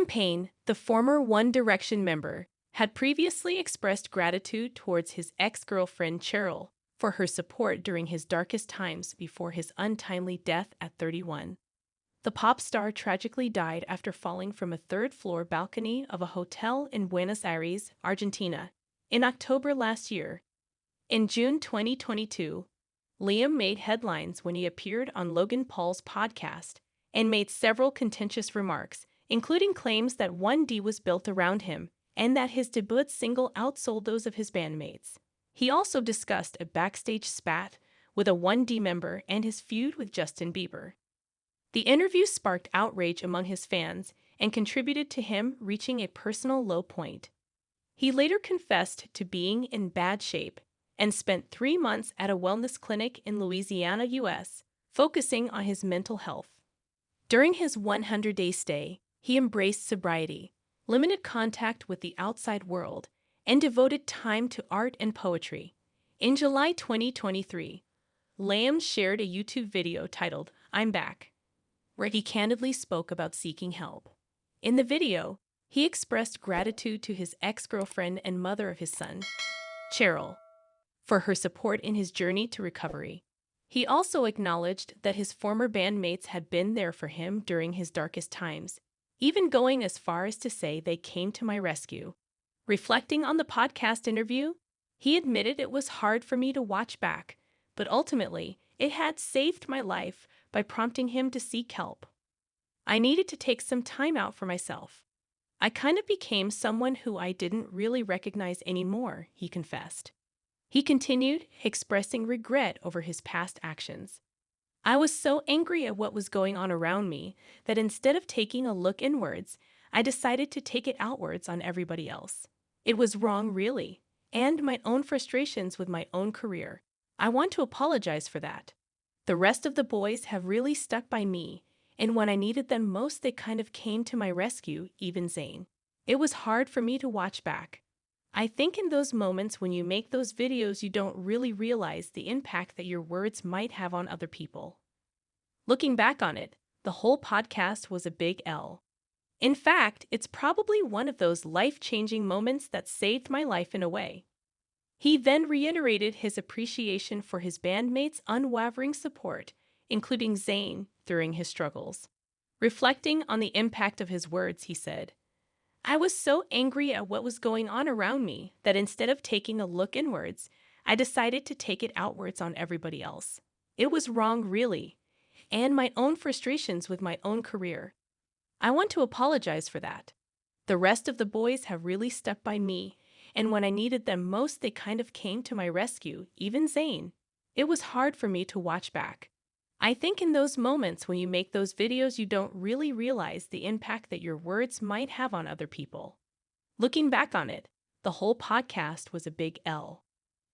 Payne, the former One Direction member, had previously expressed gratitude towards his ex-girlfriend Cheryl for her support during his darkest times before his untimely death at 31. The pop star tragically died after falling from a third-floor balcony of a hotel in Buenos Aires, Argentina, in October last year. In June 2022, Liam made headlines when he appeared on Logan Paul's podcast and made several contentious remarks, including claims that 1D was built around him and that his debut single outsold those of his bandmates. He also discussed a backstage spat with a 1D member and his feud with Justin Bieber. The interview sparked outrage among his fans and contributed to him reaching a personal low point. He later confessed to being in bad shape and spent 3 months at a wellness clinic in Louisiana, U.S., focusing on his mental health. During his 100-day stay, he embraced sobriety, limited contact with the outside world, and devoted time to art and poetry. In July 2023, Liam shared a YouTube video titled, "I'm Back," where he candidly spoke about seeking help. In the video, he expressed gratitude to his ex-girlfriend and mother of his son, Cheryl, for her support in his journey to recovery. He also acknowledged that his former bandmates had been there for him during his darkest times, even going as far as to say they came to my rescue. Reflecting on the podcast interview, he admitted it was hard for me to watch back, but ultimately, it had saved my life by prompting him to seek help. I needed to take some time out for myself. I kind of became someone who I didn't really recognize anymore, he confessed. He continued, expressing regret over his past actions. I was so angry at what was going on around me that instead of taking a look inwards, I decided to take it outwards on everybody else. It was wrong, really, and my own frustrations with my own career. I want to apologize for that. The rest of the boys have really stuck by me, and when I needed them most, they kind of came to my rescue, even Zayn. It was hard for me to watch back. I think in those moments when you make those videos, you don't really realize the impact that your words might have on other people. Looking back on it, the whole podcast was a big L. In fact, it's probably one of those life-changing moments that saved my life in a way. He then reiterated his appreciation for his bandmates' unwavering support, including Zayn, during his struggles. Reflecting on the impact of his words, he said, "I was so angry at what was going on around me that instead of taking a look inwards, I decided to take it outwards on everybody else. It was wrong, really, and my own frustrations with my own career. I want to apologize for that. The rest of the boys have really stuck by me, and when I needed them most, they kind of came to my rescue, even Zayn. It was hard for me to watch back. I think in those moments when you make those videos, you don't really realize the impact that your words might have on other people." Looking back on it, the whole podcast was a big L.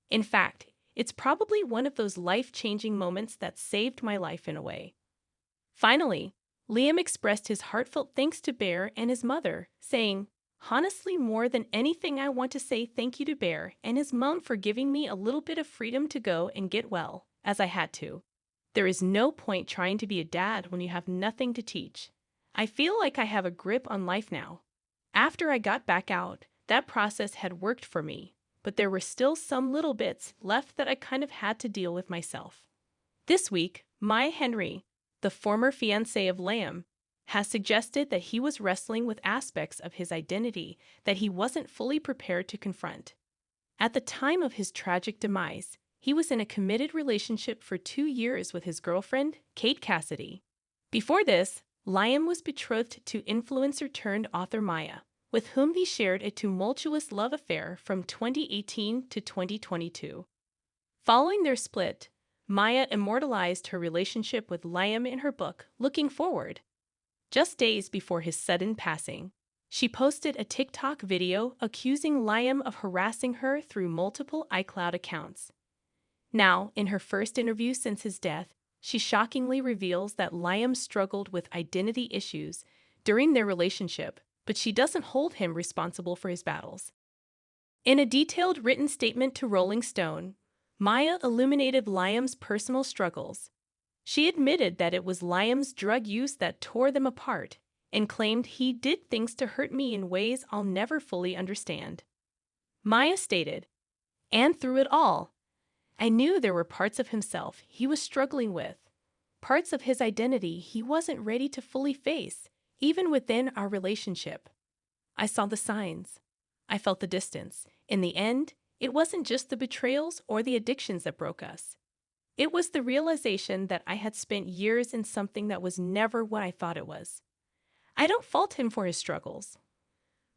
In fact, it's probably one of those life-changing moments that saved my life in a way. Finally, Liam expressed his heartfelt thanks to Bear and his mother, saying, "Honestly, more than anything, I want to say thank you to Bear and his mom for giving me a little bit of freedom to go and get well, as I had to. There is no point trying to be a dad when you have nothing to teach. I feel like I have a grip on life now. After I got back out, that process had worked for me, but there were still some little bits left that I kind of had to deal with myself." This week, Maya Henry, the former fiancée of Liam, has suggested that he was wrestling with aspects of his identity that he wasn't fully prepared to confront. At the time of his tragic demise, he was in a committed relationship for 2 years with his girlfriend, Kate Cassidy. Before this, Liam was betrothed to influencer-turned-author Maya, with whom he shared a tumultuous love affair from 2018 to 2022. Following their split, Maya immortalized her relationship with Liam in her book, Looking Forward. Just days before his sudden passing, she posted a TikTok video accusing Liam of harassing her through multiple iCloud accounts. Now, in her first interview since his death, she shockingly reveals that Liam struggled with identity issues during their relationship, but she doesn't hold him responsible for his battles. In a detailed written statement to Rolling Stone, Maya illuminated Liam's personal struggles. She admitted that it was Liam's drug use that tore them apart, and claimed he did things to hurt me in ways I'll never fully understand. Maya stated, and through it all, I knew there were parts of himself he was struggling with, parts of his identity he wasn't ready to fully face, even within our relationship. I saw the signs. I felt the distance. In the end, it wasn't just the betrayals or the addictions that broke us. It was the realization that I had spent years in something that was never what I thought it was. I don't fault him for his struggles.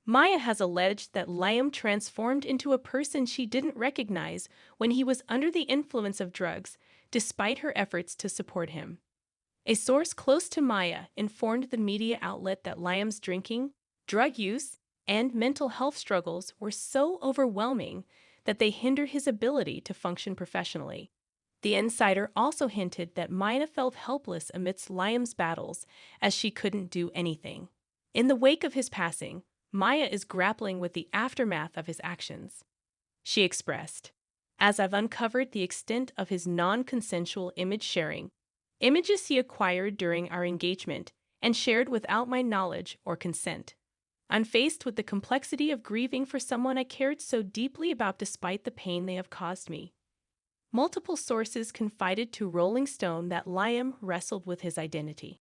Maya has alleged that Liam transformed into a person she didn't recognize when he was under the influence of drugs, despite her efforts to support him. A source close to Maya informed the media outlet that Liam's drinking, drug use, and mental health struggles were so overwhelming that they hindered his ability to function professionally. The insider also hinted that Maya felt helpless amidst Liam's battles, as she couldn't do anything. In the wake of his passing, Maya is grappling with the aftermath of his actions. She expressed, as I've uncovered the extent of his non-consensual image sharing, images he acquired during our engagement and shared without my knowledge or consent. I'm faced with the complexity of grieving for someone I cared so deeply about despite the pain they have caused me. Multiple sources confided to Rolling Stone that Liam wrestled with his identity.